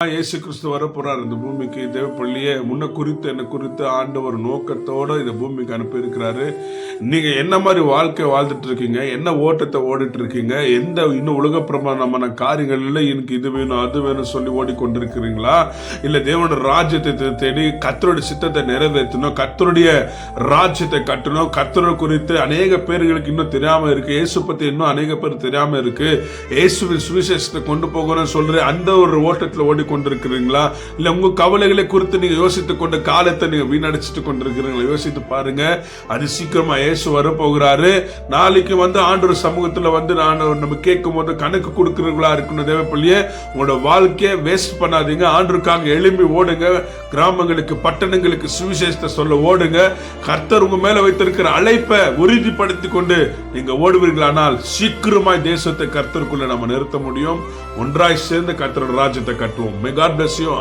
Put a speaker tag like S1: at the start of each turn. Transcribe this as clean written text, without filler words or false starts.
S1: இயேசு கிறிஸ்து வரப்போறார் இந்த பூமிக்கு. தேவப்பள்ளியே முன்ன குறித்து என்ன குறித்து ஆண்டவர் நோக்கத்தோட இந்த பூமிக்கு அனுப்பி இருக்கிறாரு. நீங்க என்ன மாதிரி வாழ்க்கை வாழ்ந்துட்டு இருக்கீங்க, என்ன ஓட்டத்தை ஓடிட்டு இருக்கீங்க, எந்த இன்னும் உலக பிரமாணமான காரியங்கள்ல எனக்கு இது வேணும் அது வேணும் சொல்லி ஓடிக்கொண்டிருக்கிறீங்களா, இல்ல தேவனுடைய ராஜ்யத்தை தேடி கர்த்தருடைய சித்தத்தை நிறைவேற்றணும், கர்த்தருடைய ராஜ்யத்தை கட்டணும், கர்த்தரை குறித்து அநேக பேர்களுக்கு இன்னும் தெரியாம இருக்கு, இயேசு பத்தி இன்னும் அநேக பேர் தெரியாம இருக்கு, இயேசுவின் சுவிசேஷத்தை கொண்டு போகணும்னு சொல்ற அந்த ஒரு ஓட்டத்தில் கொண்டிருக்கிறீங்களா, இல்ல உங்க கவலைகளை குறித்து நீங்க யோசித்துக் கொண்டு காலத்தை நீங்க வீணடிச்சுட்டு கொண்டிருக்கிறீங்களா? யோசித்து பாருங்க. அது சீக்கிரமா இயேசு வர போகிறாரு. நாளைக்கு ஆண்டவர் சமூகத்துல நம்ம கேட்கும் போது கணக்கு கொடுக்கிறவங்களா இருக்கணும். தேவப்பள்ளியே உங்களோட வாழ்க்கையை வேஸ்ட் பண்ணாதீங்க. ஆண்டவருக்காக எழும்பி ஓடுங்க. கிராமங்களுக்கு பட்டணங்களுக்கு சுவிசேஷத்தை சொல்ல ஓடுங்க. கர்த்தர் உங்க மேல வைத்திருக்கிற அழைப்பை உறுதிப்படுத்தி கொண்டு நீங்க ஓடுவீர்களானால் சீக்கிரமாய் தேசத்தை கர்த்தருக்குள்ள நம்ம நிறுத்த முடியும். ஒன்றாய் சேர்ந்து கர்த்தரோட ராஜ்யத்தை கட்டுவோம். May God bless you.